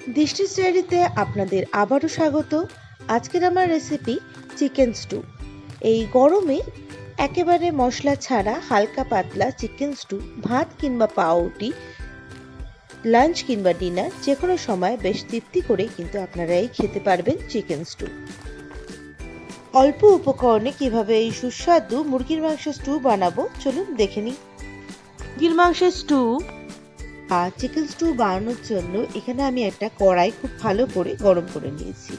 দৃষ্টি স্টাইরিতে আপনাদের আবারও স্বাগত। আজকের আমার রেসিপি চিকেন স্টু। এই গরমে একেবারে মশলা ছাড়া হালকা পাতলা চিকেন স্টু ভাত কিংবা পাউরুটি, লাঞ্চ কিংবা ডিনার যে কোনো সময় বেশ তৃপ্তি করে কিন্তু আপনারা এই খেতে পারবেন চিকেন স্টু। অল্প উপকরণে কিভাবে এই সুস্বাদু মুরগির মাংসের স্টু বানাবো চলুন দেখে নিই। মুরগির মাংসের স্টু আর চিকেন স্টু বানানোর জন্য এখানে আমি একটা কড়াই খুব ভালো করে গরম করে নিয়েছি।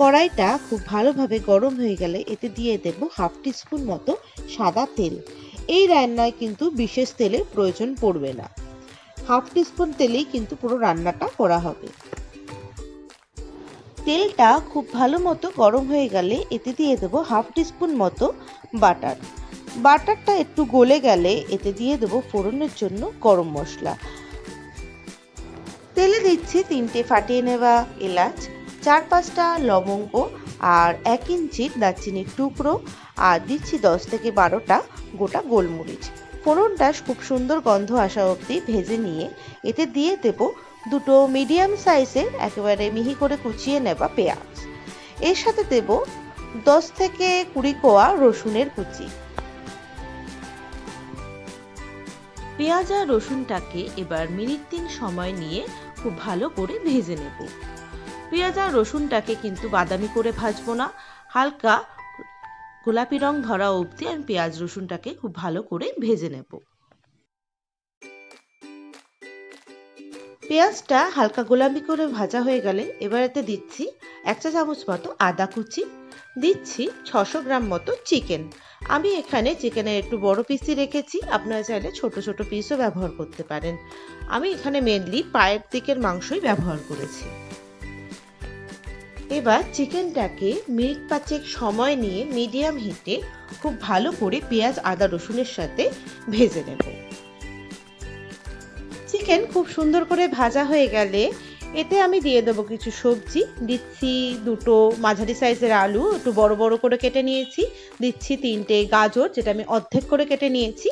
কড়াইটা খুব ভালোভাবে গরম হয়ে গেলে এতে দিয়ে দেব হাফ টিস্পুন মতো সাদা তেল। এই রান্নায় কিন্তু বিশেষ তেলের প্রয়োজন পড়বে না, হাফ টিস্পুন তেলেই কিন্তু পুরো রান্নাটা করা হবে। তেলটা খুব ভালো মতো গরম হয়ে গেলে এতে দিয়ে দেব হাফ টিস্পুন মতো বাটার। বাটারটা একটু গলে গেলে এতে দিয়ে দেব ফোড়নের জন্য গরম মশলা। তেলে দিচ্ছি 3টে ফাটিয়ে নেওয়া এলাচ, 4-5টা লবঙ্গ আর 1 ইঞ্চি দারচিনির টুকরো, আর দিচ্ছি 10 থেকে 12টা গোটা গোলমরিচ। ফোড়নটা খুব সুন্দর গন্ধ আসা অবধি ভেজে নিয়ে এতে দিয়ে দেব 2টো মিডিয়াম সাইজের একেবারে মিহি করে কুচিয়ে নেওয়া পেঁয়াজ। এর সাথে দেব 10 থেকে 20 কোয়া রসুনের কুচি। পেঁয়াজ আর রসুনটাকে এবার মিনিট 3 সময় নিয়ে খুব ভালো করে ভেজে নেব। পেঁয়াজ আর রসুনটাকে কিন্তু বাদামি করে ভাজবো না, হালকা গোলাপি রং ধরা অবধি আমি পেঁয়াজ রসুনটাকে খুব ভালো করে ভেজে নেব। পেঁয়াজটা হালকা গোলাপি করে ভাজা হয়ে গেলে এবার এতে দিচ্ছি 1 চা চামচ মতো আদা কুচি, দিচ্ছি 600 গ্রাম মতো চিকেন। আমি এখানে চিকেনের একটু বড় পিসই রেখেছি, আপনারা চাইলে ছোট ছোট পিসও ব্যবহার করতে পারেন। আমি এখানে মেনলি পায়ের দিকের মাংসই ব্যবহার করেছি। এবার চিকেনটাকে মিনিট 5 সময় নিয়ে মিডিয়াম হিটে খুব ভালো করে পেঁয়াজ আদা রসুনের সাথে ভেজে নেব। চিকেন খুব সুন্দর করে ভাজা হয়ে গেলে এতে আমি দিয়ে দেবো কিছু সবজি। দিচ্ছি 2টো মাঝারি সাইজের আলু একটু বড় বড় করে কেটে নিয়েছি, দিচ্ছি 3টে গাজর যেটা আমি অর্ধেক করে কেটে নিয়েছি,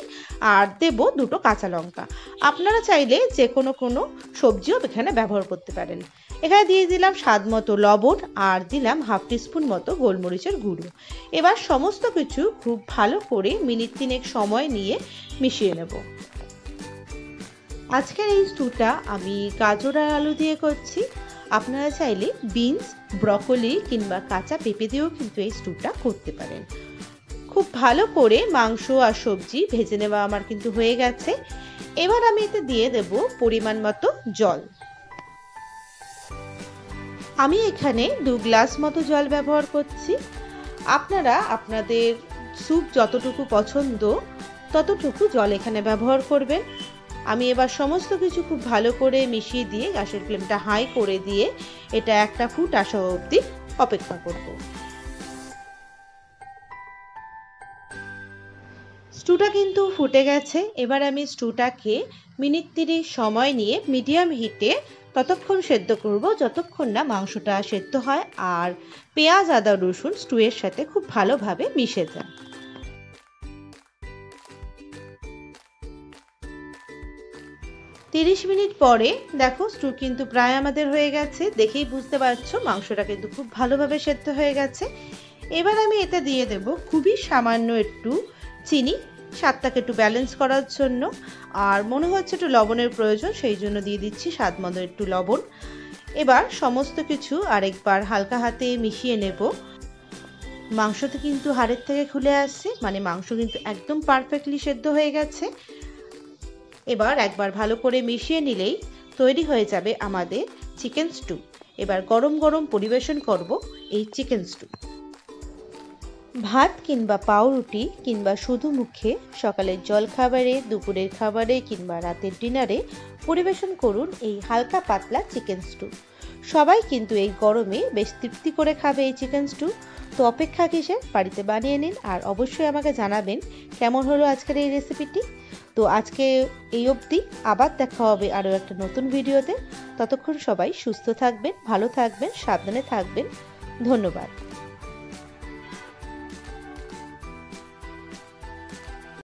আর দেব 2টো কাঁচা লঙ্কা। আপনারা চাইলে যে কোনো সবজিও এখানে ব্যবহার করতে পারেন। এখানে দিয়ে দিলাম স্বাদ মতো লবণ আর দিলাম হাফ টিস্পুন মতো গোলমরিচের গুঁড়ো। এবার সমস্ত কিছু খুব ভালো করে মিনিট 3 সময় নিয়ে মিশিয়ে নেব। আজকের এই স্টুটা আমি গাজর আর আলু দিয়ে করছি। আপনারা চাইলে বিনস, ব্রকলি কিংবা কাঁচা পেঁপে দিয়েও কিন্তু এই স্টুটা করতে পারেন। খুব ভালো করে মাংস আর সবজি ভেজে নেওয়া আমার কিন্তু হয়ে গেছে। এবার আমি এতে দিয়ে দেব পরিমাণ মতো জল। আমি এখানে 2 গ্লাস মতো জল ব্যবহার করছি। আপনারা আপনাদের স্যুপ যতটুকু পছন্দ ততটুকু জল এখানে ব্যবহার করবেন। আমি এবার সমস্ত কিছু খুব ভালো করে মিশিয়ে দিয়ে গ্যাসের ফ্লেমটা হাই করে দিয়ে এটা একটা ফুট আসা অবধি অপেক্ষা করব। স্টুটা কিন্তু ফুটে গেছে। এবার আমি স্টুটাকে মিনিট 30 সময় নিয়ে মিডিয়াম হিটে ততক্ষণ সেদ্ধ করব যতক্ষণ না মাংসটা সেদ্ধ হয় আর পেঁয়াজ আদা রসুন স্টুয়ের সাথে খুব ভালোভাবে মিশে যায়। তিরিশ মিনিট পরে দেখো স্টু কিন্তু প্রায় আমাদের হয়ে গেছে, দেখেই বুঝতে পারছো মাংসটা কিন্তু খুব ভালোভাবে সেদ্ধ হয়ে গেছে। এবার আমি এতে দিয়ে দেব খুবই সামান্য একটু চিনি, স্বাদটাকে একটু ব্যালেন্স করার জন্য, আর মনে হচ্ছে একটু লবণের প্রয়োজন সেই জন্য দিয়ে দিচ্ছি স্বাদ মতো একটু লবণ। এবার সমস্ত কিছু আরেকবার হালকা হাতে মিশিয়ে নেব। মাংসটা কিন্তু হাড়ের থেকে খুলে আসছে, মানে মাংস কিন্তু একদম পারফেক্টলি সেদ্ধ হয়ে গেছে। এবার একবার ভালো করে মিশিয়ে নিলেই তৈরি হয়ে যাবে আমাদের চিকেন স্টু। এবার গরম গরম পরিবেশন করব এই চিকেন স্টু। ভাত কিংবা পাউরুটি কিংবা শুধু মুখে সকালের জলখাবারে, দুপুরের খাবারে কিংবা রাতের ডিনারে পরিবেশন করুন এই হালকা পাতলা চিকেন স্টু। সবাই কিন্তু এই গরমে বেশ তৃপ্তি করে খাবে এই চিকেন স্টু। তো অপেক্ষা কিসের, বাড়িতে বানিয়ে নিন আর অবশ্যই আমাকে জানাবেন কেমন হলো আজকের এই রেসিপিটি। তো আজকে এই অবধি, আবার দেখা হবে আরও একটা নতুন ভিডিওতে। ততক্ষণ সবাই সুস্থ থাকবেন, ভালো থাকবেন, সাবধানে থাকবেন। ধন্যবাদ।